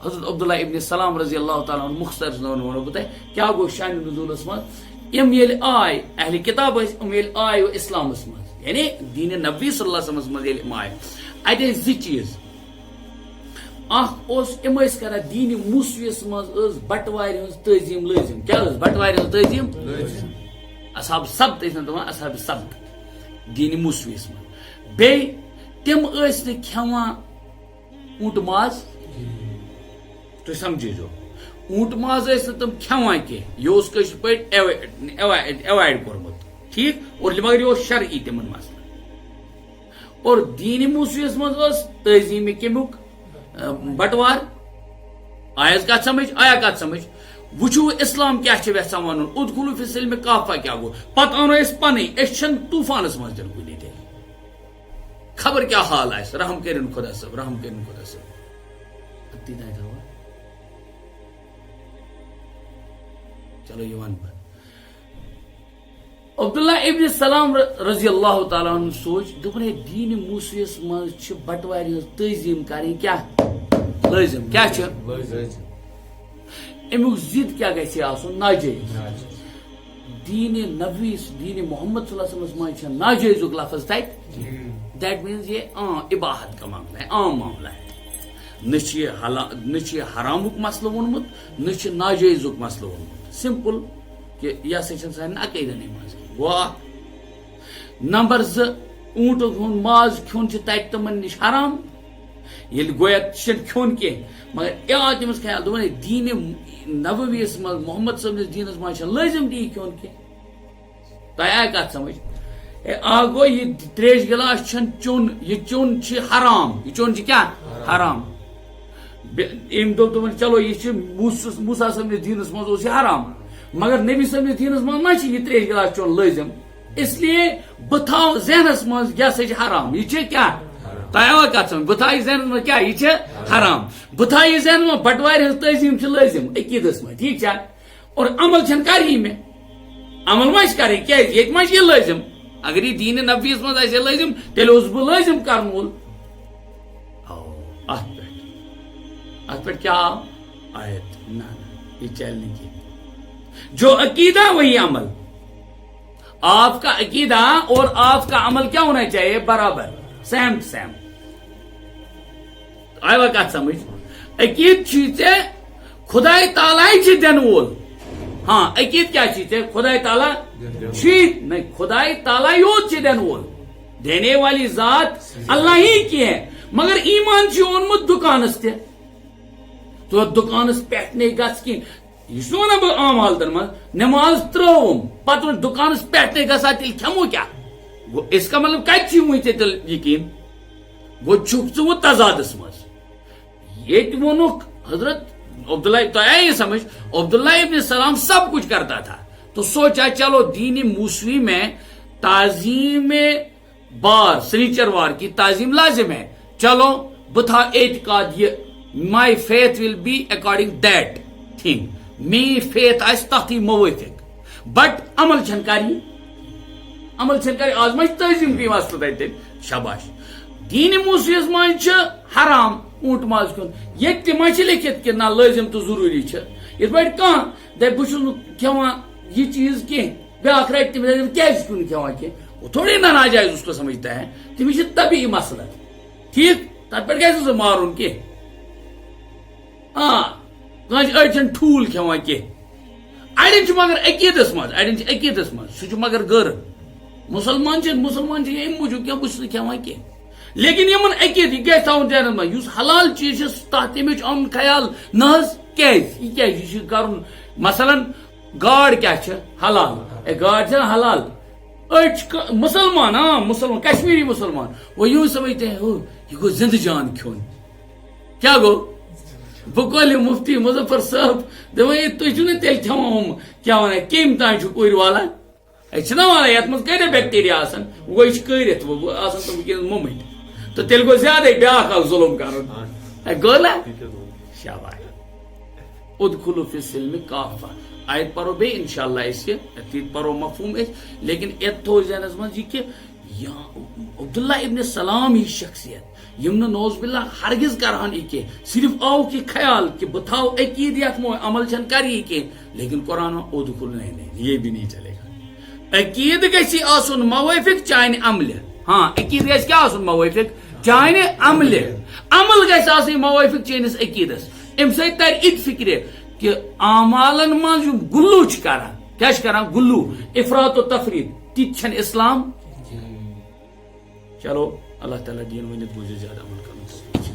حضرت عبداللہ ابن سلام رضی اللہ تعالیٰ عنہ مختصر ونو بہ کیا گو شان نزولس مز ام یل آئے اہل کتاب ام یل آئے اسلامس مز یعنی دین نبوی صلی اللہ علیہ وسلم مز یل آئے اتنے زی چیز ام کران دین موسویس مز بٹوار ہز تعظیم لازم کیا بٹوار ہز تعظیم اصحاب سبت دپان اصحاب سبت دین موسویس مز بیٚیہِ تم کھیوان اونٹ ماز تھی سمجھو اونٹ ماز تم کھیوان کی یہ پہ ایوائڈ کورمت ٹھیک اور مگر یہ شرعی تمن مسئلہ اور دین موسویس مز تعظیم کمیک بٹوار آیا کت سمجھ آیا کت سمجھ وچو اسلام کیا یژھان ون ادخلوا فی السلم کافہ کیا گو پتہ انو اس پنی اس طوفانس مز دن کن تیل خبر کیا حال آس رحم کرن خدا صاحب رحم کرن خدا صاحب چلو یہ ون عبداللہ ابن سلام رضی اللہ تعالیٰ عنہ سوچ دپن ہے دین موسویس مز بٹوار ہز تعظیم کریں کیا لازم کیا امیک ضد کیا گژھِ آسن ناجائز دین نبوی دین محمد صلی اللہ علیہ وسلم مز ناجائز لفظ تک دیٹ مینز یہ اباحت کا معاملہ ہے عام معاملہ ہے نہ حرامک مسئلہ وونمت نہ ناجائزک مسئلہ وونمت سمپل کہ یہ سان عقیدن مز گو نمبر 2 اونٹ ہند ماز کھون تک تمن نش حرام یل گویا کھون کی مگر یہ آو تمس خیال دپن دین نبویس مز محمد صبنس دینس مز لازم تی کھون کی تہ آیا کت سمجھ گو یہ تریش گلاس چھن چون یہ چون حرام یہ چون کیا حرام ام دپن چلو یہ موسیٰ صبنس دینس مز یہ حرام مگر نبی صبنس دینس مز یہ تریش گلاس چون لازم اس لیے بہ تھاو ذہنس مز یہ سا حرام یہ کیا تہ کت سمجھ بہ تھا ذہنس مز کیا یہ حرام بہ تھا یہ ذہن مز بٹوار ہز تعظیم لازم عقیدس مز ٹھیک اور عمل چھن کری میں عمل مش کرے کیا یہ مش یہ لازم اگر یہ دین نبویس مز لازم تیل بہ لازم کرن وول ات پہ کیا آیت نہ یہ چلنے کی جو عقیدہ وہی عمل آپ کا عقیدہ اور آپ کا عمل کیا ہونا چاہیے برابر سیم سیم آئے کت سمجھ عقید چیز خدا تعالی دن وول ہاں عقید کیا چیز ہے خدا تعالی نہیں خدا تعالی یوت دن وول دینے والی ذات اللہ ہی کی ہے مگر ایمان اونمت دکانس تہ تو دکانس پہ نہیں گھس کھین یہ ونان بہ اعمال در من نماز تروم پتہ دکانس پہ نہیں گھا تیل کھمو کیا گو اس کا مطلب کت وی تیل یقین گو چھک ژٕ تضادس مز یہ وونک حضرت عبداللہ تو آیا یہ سمجھ عبداللہ ابن سلام سب کچھ کرتا تھا تو سوچا چلو دین موسوی میں تعظیم بار سنیچروار کی تعظیم لازم ہے چلو بتھا اعتقاد یہ my faith will be according that thing میری فیتھ آس تھی موافق بٹ عمل چھن کری عمل چھن کری آز مجھ تعظیم کی واسطہ تیل شاباش دین موسویس مز حرام اونٹ ماز کھون یہ تہ لکھت کہ نہ لازم تو ضروری یہ پہ کھانا دپ بہت کھیوان یہ چیز کی بیاکھ رٹ تم کیازِ کیوں کھیوان کی وہ تھوڑی نہ ناجائز اس کو سمجھتا ہے تمس طبی مسئلہ ٹھیک تر پہ گھس ژٕ مارن کی اڑ ٹھول کھیوان کی اڑین مگر عقیدس مز اڑین عقیدس مز سہ مگر گر مسلمان مسلمان ام موجود کیا بہت کھیوان کی لیکن یمن عقید یہ گھس تھاؤن ذہنس مز اس حلال چیز تحت تمچ ان خیال نہ یہ کرن مثلا گاڈ کیا حلال گاڈ حلال اڑ مسلمان مسلمان کشمیری مسلمان وہ یوں سمجھتے ہیں یہ گو زندہ جان کھیون کیا گو بکول مفتی مظفر صاحب دپان تھی چھو تیل کھیوان کیا ونان کم تان کور والا چھنا والا یت مز کڑے بیکٹیریا آسان وہ گو کرت آسان تم ونکس ممٹ تو تیل گو زیادہ بیاکھ اکھ ظلم کرن گولا شاباش ادخلوا فی السلم کافہ آیت پرو بے انشاءاللہ اس کے تیت پرو مفہوم اس لیکن ات تھو ذہنس مز یہ کہ عبداللہ ابن سلام ہی شخصیت یم نوز باللہ ہرگز کران یہ کی صرف آو کہ خیال کہ بہ تھاو عقید یت مو عمل چھن کری کی لیکن قرآن ادخل نہیں یہ بھی نہیں چلے گا عقید گژھِ آسن موافق چانہ عمل ہاں عقید گژھِ کیا آسن موافق چانہ عمل عمل گژھِ آسن موافق چٲنِس عقیدس ام سۭتۍ تر اِتہِ فکرِ کہ اعمالن منٛز یِم گُلو چھِ کران کیا چھِ کران گُلو افراط و تفریٖط تِتہِ چھنہٕ اسلام چلو اللہ تعالیٰ دین ؤنِتھ بوٗزِو زیادٕ عمل کرُن